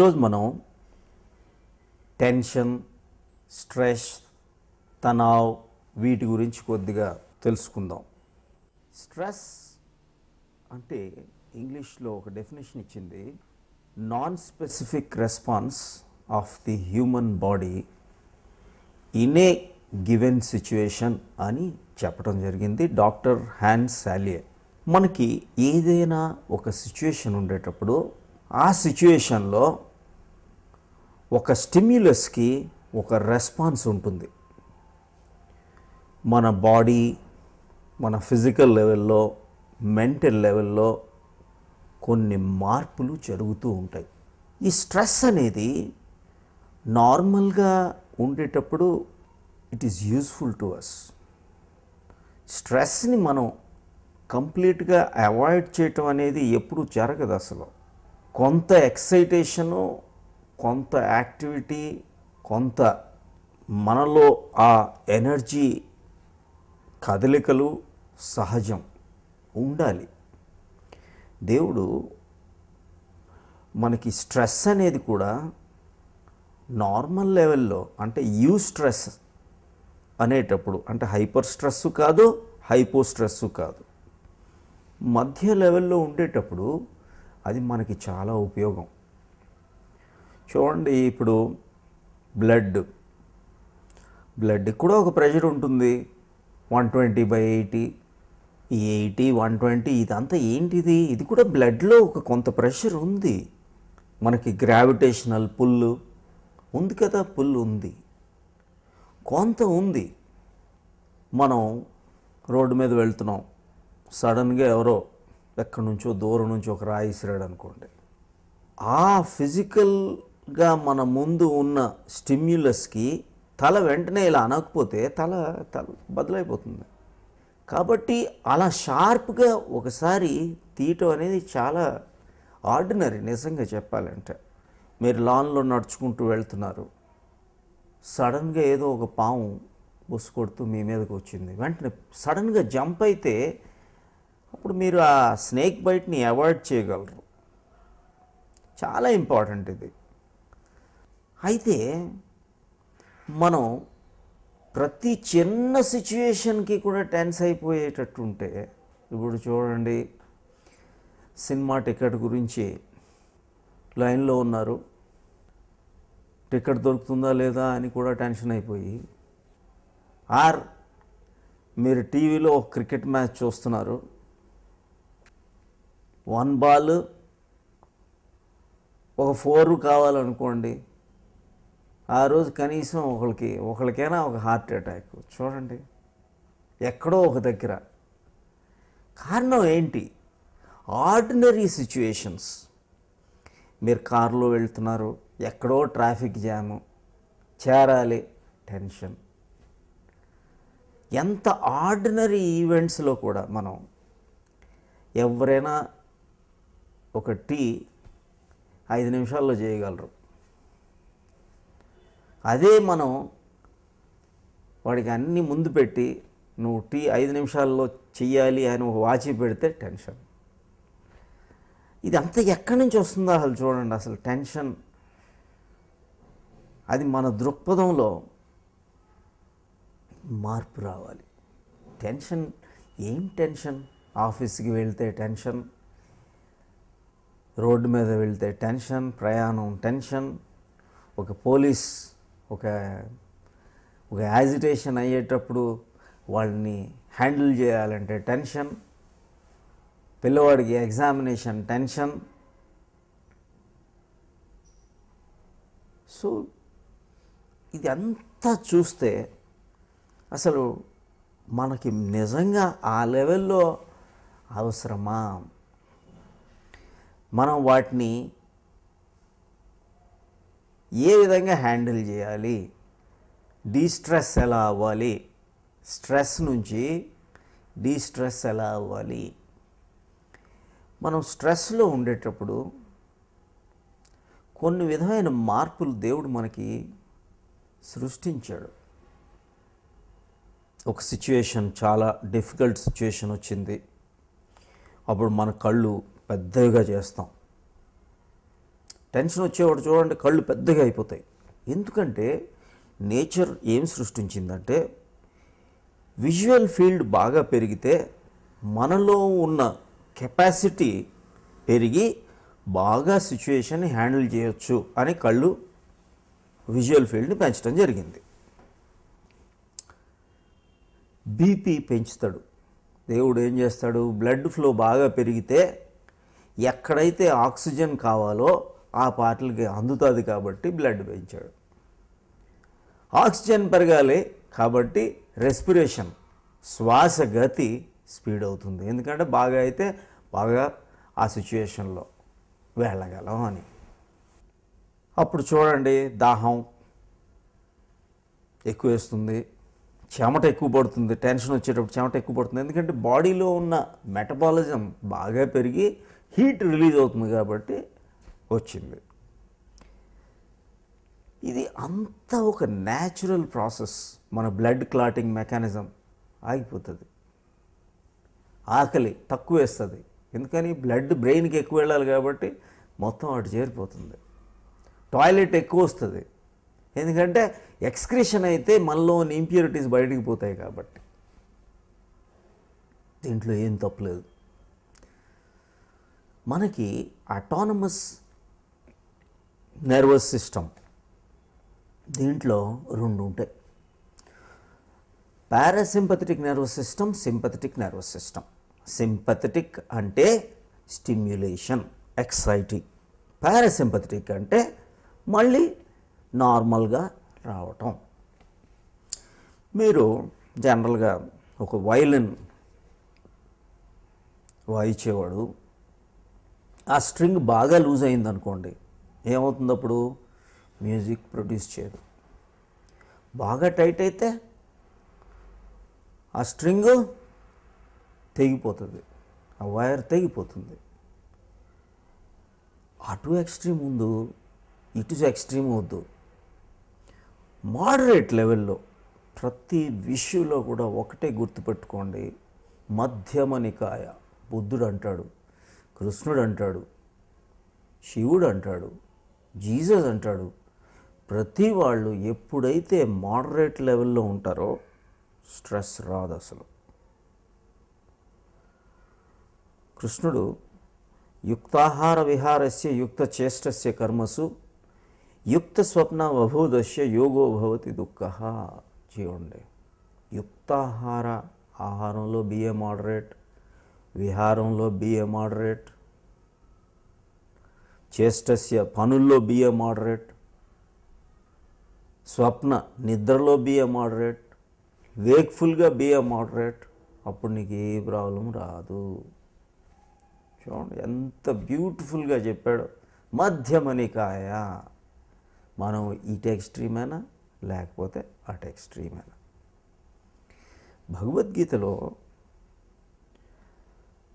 ఈరోజు మనం tension, stress, తనావ్ వీటి గురించి కొద్దిగా తెలుసుకుందాం. స్ట్రెస్ అంటే ఇంగ్లీష్లో ఒక డెఫినేషన్ ఇచ్చింది, non specific response of the human body in a given situation అని చెప్పడం జరిగింది డాక్టర్ హ్యాన్స్ సాలియే. మనకి ఏదైనా ఒక సిచ్యువేషన్ ఉండేటప్పుడు ఆ సిచ్యువేషన్లో ఒక స్టిమ్యులస్కి ఒక రెస్పాన్స్ ఉంటుంది. మన బాడీ, మన ఫిజికల్ లెవెల్లో, మెంటల్ లెవెల్లో కొన్ని మార్పులు జరుగుతూ ఉంటాయి. ఈ స్ట్రెస్ అనేది నార్మల్గా ఉండేటప్పుడు it is useful to us. స్ట్రెస్ని మనం కంప్లీట్గా అవాయిడ్ చేయటం అనేది ఎప్పుడు జరగదు. అసలు కొంత ఎక్సైటేషను, కొంత యాక్టివిటీ, కొంత మనలో ఆ ఎనర్జీ కదలికలు సహజం ఉండాలి. దేవుడు మనకి స్ట్రెస్ అనేది కూడా నార్మల్ లెవెల్లో, అంటే యూ స్ట్రెస్ అనేటప్పుడు, అంటే హైపర్ స్ట్రెస్ కాదు, హైపో స్ట్రెస్ కాదు, మధ్య లెవెల్లో ఉండేటప్పుడు అది మనకి చాలా ఉపయోగం. చూడండి, ఇప్పుడు బ్లడ్కి కూడా ఒక ప్రెషర్ ఉంటుంది. 120/80, ఈ 80, 120 ఇదంతా ఏంటిది? ఇది కూడా బ్లడ్లో ఒక కొంత ప్రెషర్ ఉంది. మనకి గ్రావిటేషనల్ పుల్ ఉంది కదా, పుల్ ఉంది, కొంత ఉంది. మనం రోడ్డు మీద వెళ్తున్నాం, సడన్గా ఎవరో ఎక్కడి నుంచో దూరం నుంచి ఒక రాయి ఇసిరాడు అనుకోండి, ఆ ఫిజికల్గా మన ముందు ఉన్న స్టిమ్యులస్కి తల వెంటనే ఇలా అనకపోతే తల బదులైపోతుంది. కాబట్టి అలా షార్ప్గా ఒకసారి తీయటం అనేది చాలా ఆర్డినరీ. నిజంగా చెప్పాలంటే, మీరు లాన్లో నడుచుకుంటూ వెళ్తున్నారు, సడన్గా ఏదో ఒక పాము బుస్సు కొడుతూ మీ మీదకి వచ్చింది, వెంటనే సడన్గా జంప్ అయితే అప్పుడు మీరు ఆ స్నేక్ బైట్ని అవాయిడ్ చేయగలరు. చాలా ఇంపార్టెంట్ ఇది. అయితే మనం ప్రతి చిన్న సిచ్యువేషన్కి కూడా టెన్స్ అయిపోయేటట్టు ఉంటే, ఇప్పుడు చూడండి, సినిమా టికెట్ గురించి లైన్లో ఉన్నారు, టికెట్ దొరుకుతుందా లేదా అని కూడా టెన్షన్ అయిపోయి, ఆర్ మీరు టీవీలో ఒక క్రికెట్ మ్యాచ్ చూస్తున్నారు, 1 బాల్ ఒక 4 కావాలనుకోండి, ఆ రోజు కనీసం ఒకరికైనా ఒక హార్ట్ అటాక్. చూడండి, ఎక్కడో ఒక దగ్గర. కారణం ఏంటి? Ordinary situations. మీరు కారులో వెళ్తున్నారు, ఎక్కడో ట్రాఫిక్ జాము, చేరాలి, టెన్షన్. ఎంత ఆర్డినరీ ఈవెంట్స్లో కూడా మనం ఎవరైనా ఒక టీ 5 నిమిషాల్లో చేయగలరు. అదే మనం వాడికి అన్నీ ముందు పెట్టి నువ్వు టీ 5 నిమిషాల్లో చెయ్యాలి అని ఒక వాచి పెడితే టెన్షన్. ఇది అంతా ఎక్కడి నుంచి వస్తుందో అసలు చూడండి. అసలు టెన్షన్ అది మన దృక్పథంలో మార్పు రావాలి. టెన్షన్ ఏం టెన్షన్? ఆఫీస్కి వెళ్తే టెన్షన్, రోడ్డు మీద వెళ్తే టెన్షన్, ప్రయాణం టెన్షన్, ఒక పోలీస్ ఒక యాజిటేషన్ అయ్యేటప్పుడు వాళ్ళని హ్యాండిల్ చేయాలంటే టెన్షన్, పిల్లవాడికి ఎగ్జామినేషన్ టెన్షన్. సో ఇది అంతా చూస్తే అసలు మనకి నిజంగా ఆ లెవెల్లో అవసరమా? మనం వాటిని ఏ విధంగా హ్యాండిల్ చేయాలి? డీస్ట్రెస్ ఎలా అవ్వాలి? స్ట్రెస్ నుంచి డీస్ట్రెస్ ఎలా అవ్వాలి? మనం స్ట్రెస్లో ఉండేటప్పుడు కొన్ని విధమైన మార్పులు దేవుడు మనకి సృష్టించాడు. ఒక సిచ్యువేషన్, చాలా డిఫికల్ట్ సిచ్యువేషన్ వచ్చింది, అప్పుడు మన కళ్ళు పెద్దగా చేస్తాం, టెన్షన్ వచ్చేవాడు చూడండి కళ్ళు పెద్దగా అయిపోతాయి. ఎందుకంటే నేచర్ ఏం సృష్టించిందంటే విజువల్ ఫీల్డ్ బాగా పెరిగితే మనలో ఉన్న కెపాసిటీ పెరిగి బాగా సిచ్యుయేషన్ని హ్యాండిల్ చేయొచ్చు అని కళ్ళు విజువల్ ఫీల్డ్ని పెంచడం జరిగింది. బీపీ పెంచుతాడు దేవుడు. ఏం చేస్తాడు, బ్లడ్ ఫ్లో బాగా పెరిగితే ఎక్కడైతే ఆక్సిజన్ కావాలో ఆ పార్ట్లకి అందుతుంది కాబట్టి బ్లడ్ పెంచాడు. ఆక్సిజన్ పెరగాలి కాబట్టి రెస్పిరేషన్ శ్వాస గతి స్పీడ్ అవుతుంది. ఎందుకంటే బాగా అయితే బాగా ఆ సిచ్యుయేషన్లో వెళ్ళగలం అని. అప్పుడు చూడండి దాహం ఎక్కువ వేస్తుంది, చెమట ఎక్కువ పడుతుంది. టెన్షన్ వచ్చేటప్పుడు చెమట ఎక్కువ పడుతుంది. ఎందుకంటే బాడీలో ఉన్న మెటబాలిజం బాగా పెరిగి హీట్ రిలీజ్ అవుతుంది కాబట్టి వచ్చింది. ఇది అంతా ఒక న్యాచురల్ ప్రాసెస్. మన బ్లడ్ క్లాటింగ్ మెకానిజం ఆగిపోతుంది. ఆకలి తక్కువ వేస్తుంది. ఎందుకని బ్లడ్ బ్రెయిన్కి ఎక్కువ వెళ్ళాలి కాబట్టి మొత్తం అటు చేరిపోతుంది. టాయిలెట్ ఎక్కువ వస్తుంది. ఎందుకంటే ఎక్స్క్రీషన్ అయితే మనలోని ఇంప్యూరిటీస్ బయటికి పోతాయి కాబట్టి. దీంట్లో ఏం తప్పులేదు. మనకి అటానమస్ నర్వస్ సిస్టమ్ దీంట్లో రెండు ఉంటాయి. Parasympathetic nervous system, sympathetic nervous system. Sympathetic అంటే స్టిమ్యులేషన్, ఎక్సైటింగ్. పారాసింపథెటిక్ అంటే మళ్ళీ నార్మల్గా రావటం. మీరు జనరల్గా ఒక వయలిన్ వాయించేవాడు ఆ స్ట్రింగ్ బాగా లూజ్ అయిందనుకోండి, ఏమవుతుంది అప్పుడు? మ్యూజిక్ ప్రొడ్యూస్ చేయదు. బాగా టైట్ అయితే ఆ స్ట్రింగ్ తెగిపోతుంది, ఆ వైర్ తెగిపోతుంది. అటు ఎక్స్ట్రీమ్ ముందు ఇటు ఎక్స్ట్రీమ్ వద్దు. మోడరేట్ లెవెల్లో ప్రతి విషయంలో కూడా ఒకటే గుర్తుపెట్టుకోండి. మధ్యమనికాయ. బుద్ధుడు అంటాడు, కృష్ణుడు అంటాడు, శివుడు అంటాడు, జీసస్ అంటాడు. ప్రతి వాళ్ళు ఎప్పుడైతే మోడరేట్ లెవెల్లో ఉంటారో స్ట్రెస్ రాదు అసలు. కృష్ణుడు యుక్తాహార విహారస్య యుక్త చేష్టస్య కర్మసు యుక్త స్వప్న వభూదస్య యోగో భవతి దుఃఖ. చూడండి, యుక్తాహార ఆహారంలో బిఏ మోడరేట్, విహారంలో బిఏ మోడరేట్, చేష్టస్య పనుల్లో బిఏ మోడరేట్, స్వప్న నిద్రలో బిఏ మోడరేట్, వేక్ఫుల్గా బిఏ మోడరేట్. అప్పుడు నీకు ఏ ప్రాబ్లం రాదు. చూడండి ఎంత బ్యూటిఫుల్గా చెప్పాడు. మధ్యమనికాయ. మనం ఇటు ఎక్స్ట్రీమేనా లేకపోతే అటు ఎక్స్ట్రీమేనా. భగవద్గీతలో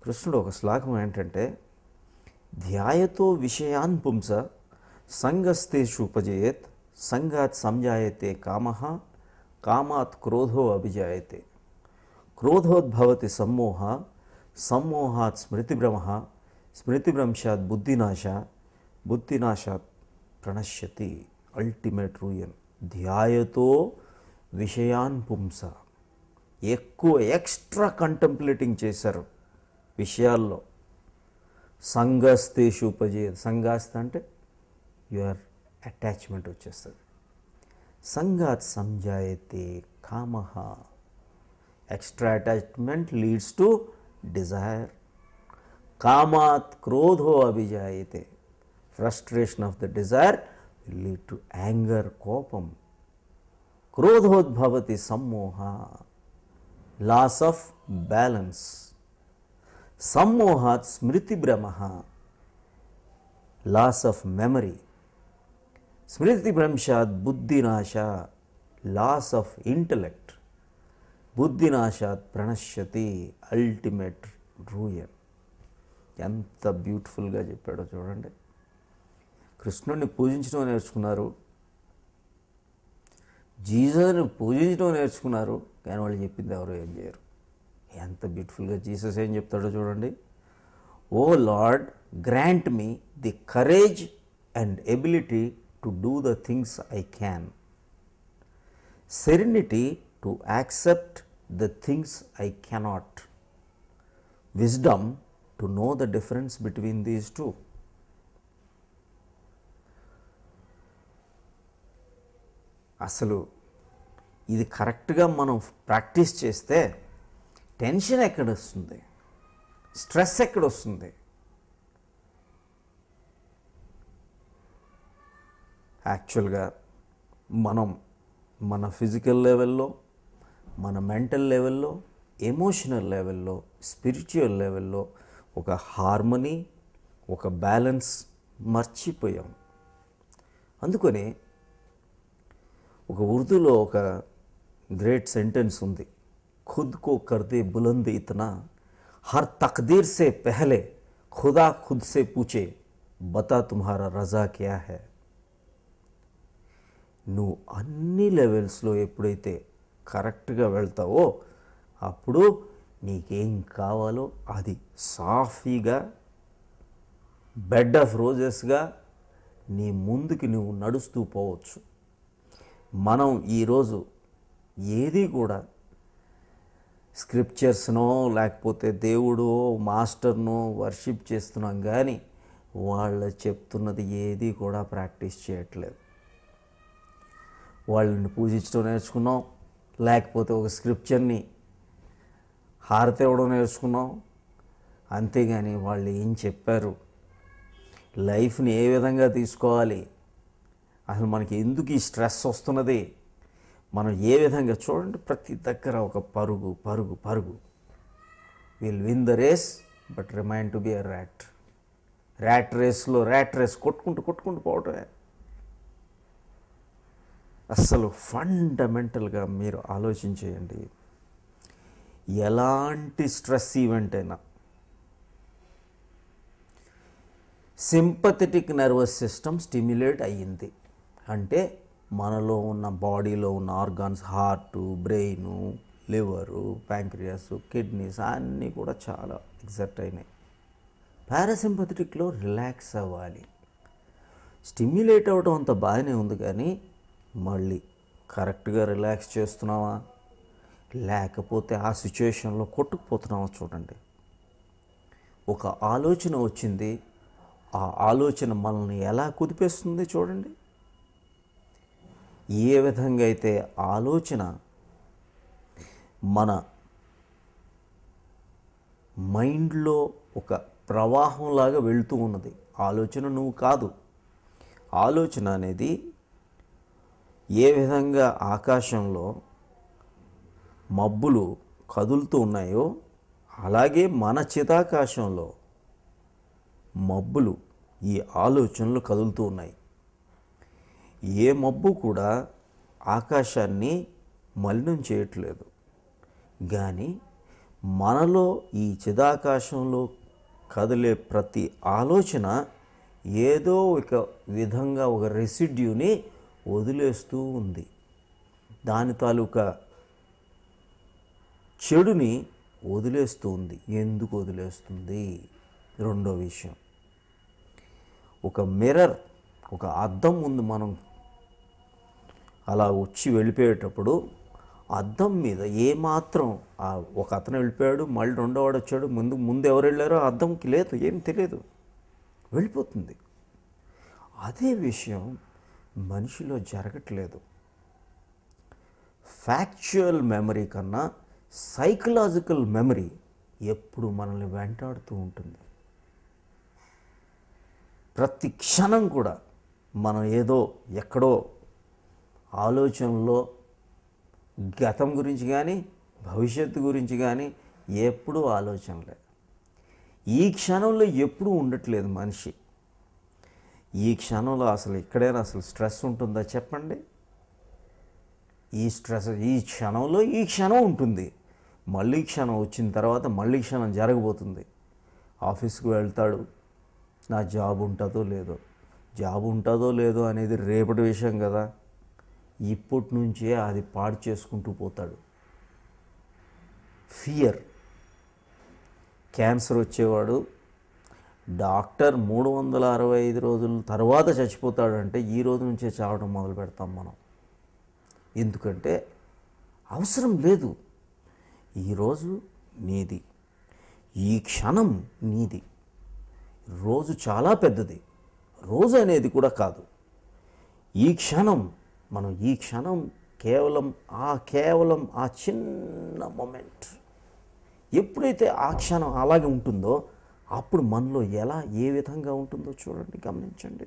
కృష్ణుడు ఒక శ్లోకం ఏంటంటే, ధ్యాయతో విషయాన్ పుంస సంగస్తేషు ఉపజయేత్ సంగాత్ సంజాయతే కామః కామాత్ క్రోధో అభిజాయతే క్రోధోద్భవతి సమ్మోహ సమ్మోహాత్ స్మృతిభ్రమః స్మృతిభ్రంశాత్ బుద్ధినాశ బుద్ధినాశాత్ ప్రణశ్యతి. అల్టిమేట్ రూయన్. ధ్యాయతో విషయాన్ పుంస. ఎక్కువ ఎక్స్ట్రా కంటెంప్లేటింగ్ చేశారు విషయాల్లో. సంగస్తేషు ఉపజేయ. సంగాస్త అంటే యువర్ అటాచ్మెంట్ వచ్చేస్తుంది. సంగాత్ సంజాయతే కామః. Extra attachment leads to desire. కామాత్ క్రోధో అభిజాయతే. Frustration of the desire will lead to anger, కోపం. క్రోధోద్భవతి సమ్మోహ, లాస్ ఆఫ్ బ్యాలెన్స్. సమ్మోహాత్ స్మృతిభ్రమః, లాస్ ఆఫ్ మెమరీ. స్మృతిభ్రంశాత్ బుద్ధినాశ, లాస్ ఆఫ్ ఇంటలెక్ట్. బుద్ధినాశాత్ ప్రణశ్యతి, అల్టిమేట్ రూయన్. ఎంత బ్యూటిఫుల్గా చెప్పాడో చూడండి. కృష్ణుడిని పూజించడం నేర్చుకున్నారు, జీసస్ని పూజించడం నేర్చుకున్నారు, కానీ వాళ్ళు చెప్పింది ఎవరు ఏం చేయరు. ఎంత బ్యూటిఫుల్గా జీసస్ ఏం చెప్తాడో చూడండి. O Lord, grant me the courage and ability to do the things I can. Serenity to accept the things I cannot. Wisdom to know the difference between these two. అసలు ఇది కరెక్ట్గా మనం ప్రాక్టీస్ చేస్తే tension ఎక్కడొస్తుంది, stress ఎక్కడొస్తుంది? యాక్చువల్గా మనం మన physical లెవెల్లో, మన మెంటల్ లెవెల్లో, ఎమోషనల్ లెవెల్లో, స్పిరిచువల్ లెవెల్లో ఒక హార్మనీ, ఒక బ్యాలెన్స్ మర్చిపోయాం. అందుకని ఒక ఉర్దూలో ఒక గ్రేట్ సెంటెన్స్ ఉంది, ఖుద్ కో కర్దే బులంద్ ఇతనా హర్ తక్దీర్ సే పెహలే ఖుదా ఖుద్ సే పూచే బతా తుమ్హారా రజా క్యా హై. నువ్వు అన్ని లెవెల్స్లో ఎప్పుడైతే కరెక్ట్గా వెళ్తావో అప్పుడు నీకేం కావాలో అది సాఫీగా బెడ్ ఆఫ్ రోజెస్గా నీ ముందుకి నువ్వు నడుస్తూ పోవచ్చు. మనం ఈరోజు ఏది కూడా స్క్రిప్చర్స్నో లేకపోతే దేవుడో మాస్టర్నో వర్షిప్ చేస్తున్నాం, కానీ వాళ్ళు చెప్తున్నది ఏది కూడా ప్రాక్టీస్ చేయట్లేదు. వాళ్ళని పూజించడం నేర్చుకున్నాం, లేకపోతే ఒక స్క్రిప్చర్ని హారతి ఇవ్వడం నేర్చుకున్నాం, అంతేగాని వాళ్ళు ఏం చెప్పారు, లైఫ్ని ఏ విధంగా తీసుకోవాలి, అసలు మనకి ఎందుకు ఈ స్ట్రెస్ వస్తున్నది, మనం ఏ విధంగా చూడండి, ప్రతి దగ్గర ఒక పరుగు పరుగు పరుగు. Will win the race but remind to be a rat రేస్లో ర్యాట్ రేస్ కొట్టుకుంటూ పోవటమే. అస్సలు ఫండమెంటల్గా మీరు ఆలోచించేయండి, ఎలాంటి స్ట్రెస్ ఈవెంట్ అయినా సింపథెటిక్ నర్వస్ సిస్టమ్ స్టిమ్యులేట్ అయ్యింది అంటే మనలో ఉన్న బాడీలో ఉన్న organs, heart, brain, liver, pancreas, kidneys అన్నీ కూడా చాలా ఎగ్జైట్ అయినాయి. పారాసింపథెటిక్లో రిలాక్స్ అవ్వాలి. స్టిమ్యులేట్ అవ్వడం అంత బాగానే ఉంది, కానీ మళ్ళీ కరెక్ట్గా రిలాక్స్ చేస్తున్నావా లేకపోతే ఆ సిచ్యువేషన్లో కొట్టుకుపోతున్నావా చూడండి. ఒక ఆలోచన వచ్చింది, ఆ ఆలోచన మనల్ని ఎలా కుదిపేస్తుంది చూడండి. ఏ విధంగా అయితే ఆలోచన మన మైండ్లో ఒక ప్రవాహంలాగా వెళుతూ ఉన్నది. ఆలోచన నువ్వు కాదు. ఆలోచన అనేది ఏ విధంగా ఆకాశంలో మబ్బులు కదులుతూ ఉన్నాయో అలాగే మన చిదాకాశంలో మబ్బులు, ఈ ఆలోచనలు కదులుతూ ఉన్నాయి. ఏ మబ్బు కూడా ఆకాశాన్ని మలినం చేయట్లేదు, కానీ మనలో ఈ చిదాకాశంలో కదిలే ప్రతి ఆలోచన ఏదో ఒక విధంగా ఒక రెసిడ్యూని వదిలేస్తూ ఉంది. దాని తాలూకా చెడుని వదిలేస్తూ ఉంది. ఎందుకు వదిలేస్తుంది? రెండో విషయం, ఒక మిర్రర్, ఒక అద్దం ముందు మనం అలా వచ్చి వెళ్ళిపోయేటప్పుడు అద్దం మీద ఏమాత్రం ఒక అతను వెళ్ళిపోయాడు, మళ్ళీ రెండో వాడు వచ్చాడు, ముందు ఎవరు వెళ్ళారో అద్దంకి లేదు, ఏం తెలియదు, వెళ్ళిపోతుంది. అదే విషయం మనిషిలో జరగట్లేదు. ఫ్యాక్చువల్ మెమరీ కన్నా సైకలాజికల్ మెమరీ ఎప్పుడు మనల్ని వెంటాడుతూ ఉంటుంది. ప్రతి క్షణం కూడా మనం ఏదో ఎక్కడో ఆలోచనలో గతం గురించి కానీ భవిష్యత్తు గురించి కానీ ఎప్పుడూ ఆలోచనలే. ఈ క్షణంలో ఎప్పుడూ ఉండట్లేదు మనిషి. ఈ క్షణంలో అసలు ఎక్కడైనా అసలు స్ట్రెస్ ఉంటుందా చెప్పండి? ఈ స్ట్రెస్ ఈ క్షణంలో ఈ క్షణం ఉంటుంది, మళ్ళీ క్షణం వచ్చిన తర్వాత మళ్ళీ క్షణం జరగబోతుంది. ఆఫీస్కి వెళ్తాడు, నా జాబ్ ఉంటుందో లేదో అనేది రేపటి విషయం కదా. ఇప్పటి నుంచే అది పాడు చేసుకుంటూ పోతాడు. ఫియర్. క్యాన్సర్ వచ్చేవాడు డాక్టర్ 365 రోజుల తర్వాత చచ్చిపోతాడంటే ఈ రోజు నుంచే చావడం మొదలు పెడతాం మనం. ఎందుకంటే అవసరం లేదు. ఈరోజు నీది, ఈ క్షణం నీది. రోజు చాలా పెద్దది, రోజు అనేది కూడా కాదు. ఈ క్షణం మనం ఈ క్షణం కేవలం ఆ చిన్న మొమెంట్ ఎప్పుడైతే ఆ క్షణం అలాగే ఉంటుందో అప్పుడు మనలో ఏ విధంగా ఉంటుందో చూడండి, గమనించండి.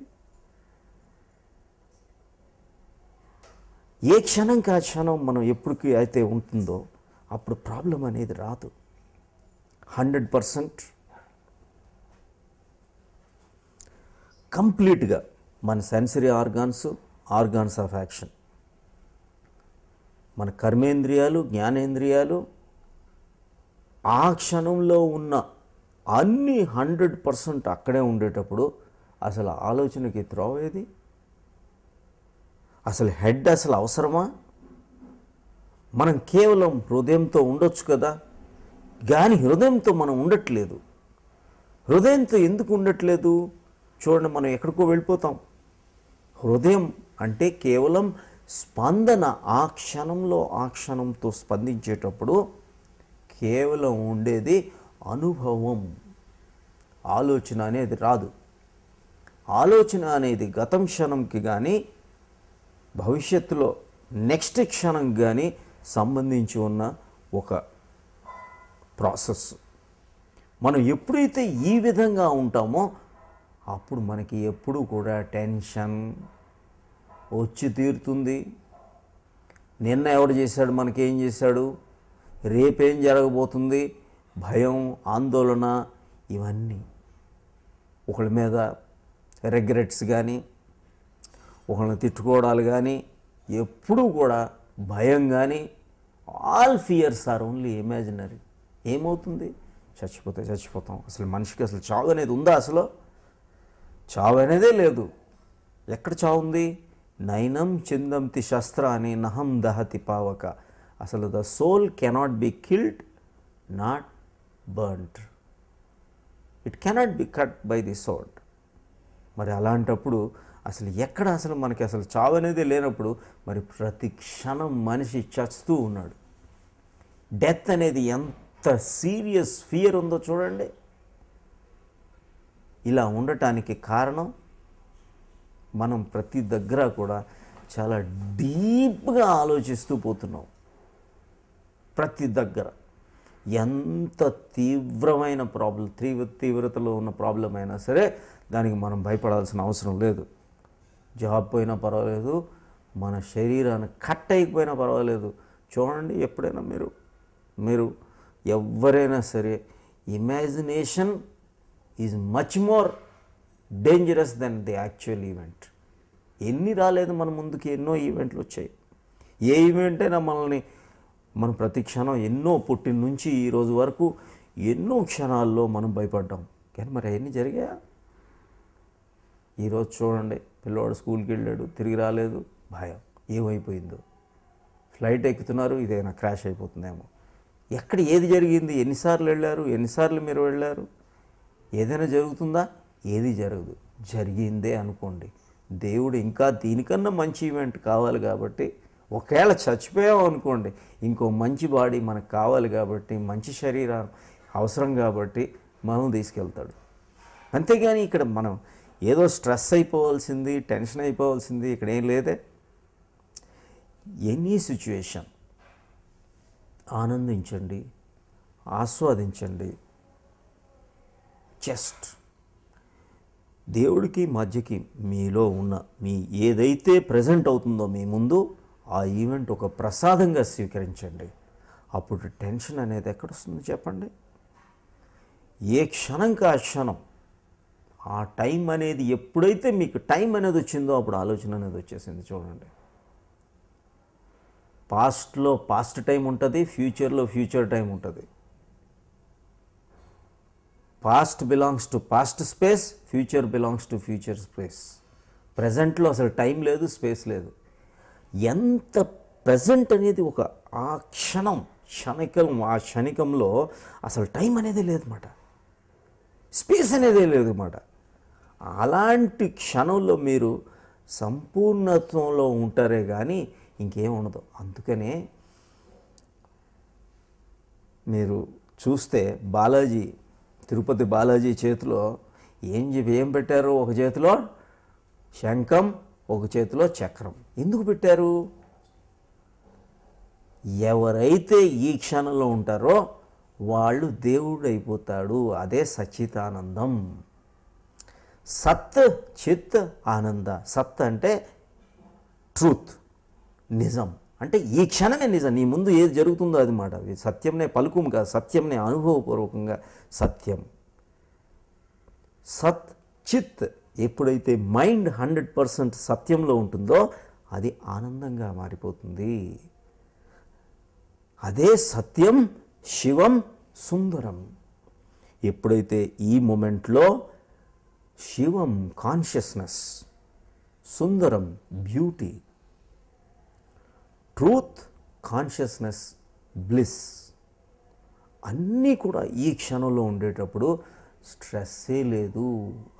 ఏ క్షణంకి ఆ క్షణం మనం ఎప్పటికీ అయితే ఉంటుందో అప్పుడు ప్రాబ్లం అనేది రాదు. 100% కంప్లీట్గా మన సెన్సరీ ఆర్గాన్స్ ఆఫ్ యాక్షన్, మన కర్మేంద్రియాలు, జ్ఞానేంద్రియాలు ఆ క్షణంలో ఉన్న అన్నీ 100% అక్కడే ఉండేటప్పుడు అసలు ఆలోచనకి త్రోవేది, అసలు హెడ్ అసలు అవసరమా? మనం కేవలం హృదయంతో ఉండొచ్చు కదా, కానీ హృదయంతో మనం ఉండట్లేదు. హృదయంతో ఎందుకు ఉండట్లేదు? చూడండి, మనం ఎక్కడికో వెళ్ళిపోతాం. హృదయం అంటే కేవలం స్పందన, ఆ క్షణంతో స్పందించేటప్పుడు కేవలం ఉండేది అనుభవం. ఆలోచన అనేది రాదు. ఆలోచన అనేది గతం క్షణంకి కానీ భవిష్యత్తులో నెక్స్ట్ క్షణం కానీ సంబంధించి ఉన్న ఒక ప్రాసెస్. మనం ఎప్పుడైతే ఈ విధంగా ఉంటామో అప్పుడు మనకి ఎప్పుడు కూడా టెన్షన్ వచ్చి తీరుతుంది. నిన్న ఎవడు చేశాడు, మనకేం చేశాడు, రేపేం జరగబోతుంది, భయం, ఆందోళన, ఇవన్నీ ఒకళ్ళ మీద రిగ్రెట్స్ కానీ ఒకళ్ళని తిట్టుకోవడాలు కానీ ఎప్పుడూ కూడా భయం కానీ, all fears are only imaginary. ఏమవుతుంది? చచ్చిపోతాం. అసలు మనిషికి అసలు చావు అనేది ఉందా? అసలు చావు అనేదే లేదు. ఎక్కడ చావు ఉంది? నైనం చిందంతి శస్త్రాన్ని నహం దహతి పావక. అసలు the soul cannot be killed, not burned. It cannot be cut by the sword. మరి అలాంటప్పుడు అసలు ఎక్కడ అసలు మనకి అసలు చావు అనేది లేనప్పుడు మరి ప్రతి క్షణం మనిషి చస్తూ ఉన్నాడు. డెత్ అనేది ఎంత సీరియస్ ఫియర్ ఉందో చూడండి. ఇలా ఉండటానికి కారణం మనం ప్రతి దగ్గర కూడా చాలా డీప్గా ఆలోచిస్తూ పోతున్నాం. ప్రతి దగ్గర ఎంత తీవ్రమైన ప్రాబ్లం, తీవ్రతలో ఉన్న ప్రాబ్లం అయినా సరే దానికి మనం భయపడాల్సిన అవసరం లేదు. జాబ్ పోయినా పర్వాలేదు, మన శరీరాన్ని కట్ అయిపోయినా పర్వాలేదు. చూడండి, ఎప్పుడైనా మీరు ఎవరైనా సరే, imagination is much more dangerous than the actual event. ఎన్ని రాలేదు మన ముందుకి, ఎన్నో ఈవెంట్లు వచ్చాయి. ఏ ఈవెంట్ అయినా మనం ప్రతి క్షణం ఎన్నో పుట్టిన నుంచి ఈ రోజు వరకు ఎన్నో క్షణాల్లో మనం భయపడ్డాం. కానీ మరి అవన్నీ జరిగాయా? ఈరోజు చూడండి, పిల్లవాడు స్కూల్కి వెళ్ళాడు, తిరిగి రాలేదు, భయం. ఏమైపోయిందో? ఫ్లైట్ ఎక్కుతున్నారు, ఇదేనా క్రాష్ అయిపోతుందేమో. ఎక్కడ ఏది జరిగింది? ఎన్నిసార్లు వెళ్ళారు? ఎన్నిసార్లు మీరు వెళ్ళారు? ఏదైనా జరుగుతుందా? ఏది జరగదు. జరిగిందే అనుకోండి. దేవుడు ఇంకా దీనికన్నా మంచి ఈవెంట్ కావాలి కాబట్టి, ఒకవేళ చచ్చిపోయాం అనుకోండి, ఇంకో మంచి బాడీ మనకు కావాలి కాబట్టి, మంచి శరీరం అవసరం కాబట్టి మనం తీసుకెళ్తాడు. అంతేగాని ఇక్కడ మనం ఏదో స్ట్రెస్ అయిపోవాల్సింది, టెన్షన్ అయిపోవాల్సింది ఇక్కడ ఏం లేదే. ఎనీ సిచ్యువేషన్ ఆనందించండి, ఆస్వాదించండి. జస్ట్ దేవుడికి మధ్యకి మీలో ఉన్న ఏదైతే ప్రజెంట్ అవుతుందో మీ ముందు, ఆ ఈవెంట్ ఒక ప్రసాదంగా స్వీకరించండి. అప్పుడు టెన్షన్ అనేది ఎక్కడొస్తుందో చెప్పండి. ఏ క్షణంకి ఆ క్షణం, ఆ టైం అనేది ఎప్పుడైతే మీకు టైం అనేది వచ్చిందో అప్పుడు ఆలోచన అనేది వచ్చేసింది. చూడండి, పాస్ట్లో పాస్ట్ టైం ఉంటుంది, ఫ్యూచర్లో ఫ్యూచర్ టైం ఉంటుంది. Past belongs to past space, future belongs to future space. ప్రజెంట్లో అసలు టైం లేదు, స్పేస్ లేదు. ఎంత ప్రజెంట్ అనేది ఒక ఆ క్షణికంలో అసలు టైం అనేది లేదన్నమాట. స్పేస్ అనేదే లేదు అన్నమాట. అలాంటి క్షణంలో మీరు సంపూర్ణత్వంలో ఉంటారే కానీ ఇంకేం ఉండదు. అందుకనే మీరు చూస్తే బాలాజీ, తిరుపతి బాలాజీ చేతిలో ఏం పెట్టారు? ఒక చేతిలో శంఖం, ఒక చేతిలో చక్రం. ఎందుకు పెట్టారు? ఎవరైతే ఈ క్షణంలో ఉంటారో వాళ్ళు దేవుడు అయిపోతాడు. అదే సచ్చితానందం. సత్ చిత్ ఆనంద. సత్ అంటే ట్రూత్, నిజం. అంటే ఈ క్షణమే నిజం. నీ ముందు ఏది జరుగుతుందో అది మాట. సత్యంనే పలుకుం కాదు, సత్యంనే అనుభవపూర్వకంగా సత్యం. సత్ చిత్. ఎప్పుడైతే మైండ్ 100% సత్యంలో ఉంటుందో అది ఆనందంగా మారిపోతుంది. అదే సత్యం, శివం, సుందరం. ఎప్పుడైతే ఈ మూమెంట్లో శివం కాన్షియస్నెస్, సుందరం బ్యూటీ, ట్రూత్, కాన్షియస్నెస్, బ్లిస్ అన్నీ కూడా ఈ క్షణంలో ఉండేటప్పుడు స్ట్రెస్సే లేదు.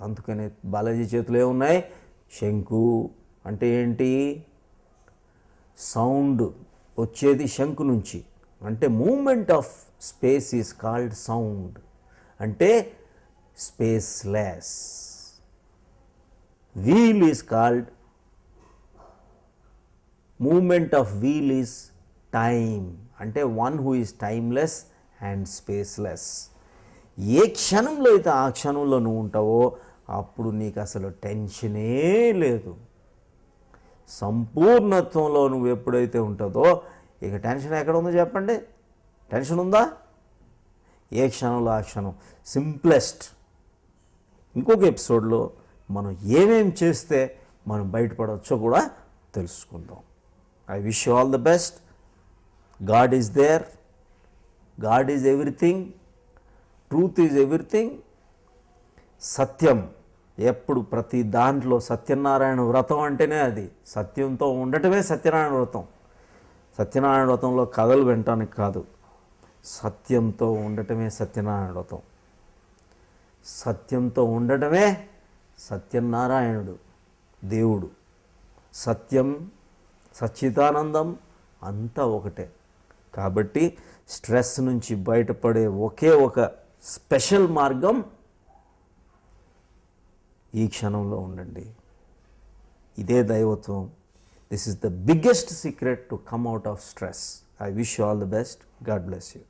అందుకనే బాలాజీ చేతులు ఏమున్నాయి? శంకు. అంటే ఏంటి? సౌండ్ వచ్చేది శంకు నుంచి. అంటే moment of space is called sound. అంటే spaceless. Wheel is called, moment of wheel is time. అంటే one who is timeless and spaceless. ఏ క్షణంలో అయితే ఆ క్షణంలో నువ్వు ఉంటావో అప్పుడు నీకు అసలు టెన్షనే లేదు. సంపూర్ణత్వంలో నువ్వు ఎప్పుడైతే ఉంటుందో ఇక టెన్షన్ ఎక్కడ ఉందో చెప్పండి? టెన్షన్ ఉందా? ఏ క్షణంలో ఆ క్షణం. సింప్లెస్ట్. ఇంకొక ఎపిసోడ్లో మనం ఏమేం చేస్తే మనం బయటపడవచ్చో కూడా తెలుసుకుందాం. I wish you all the best. God is there. God is everything. Truth is everything. సత్యం ఎప్పుడు ప్రతి దాంట్లో. సత్యనారాయణ వ్రతం అంటేనే అది. సత్యంతో ఉండటమే సత్యనారాయణ వ్రతం. సత్యనారాయణ వ్రతంలో కథలు వినటానికి కాదు, సత్యంతో ఉండటమే సత్యనారాయణ వ్రతం. సత్యంతో ఉండటమే సత్యనారాయణుడు, దేవుడు. సత్యం, సచ్చిదానందం అంతా ఒకటే. కాబట్టి స్ట్రెస్ నుంచి బయటపడే ఒకే ఒక స్పెషల్ మార్గం ఈ క్షణంలో ఉండండి. ఇదే దైవత్వం. This is the biggest secret to come out of stress. I wish you all the best. God bless you.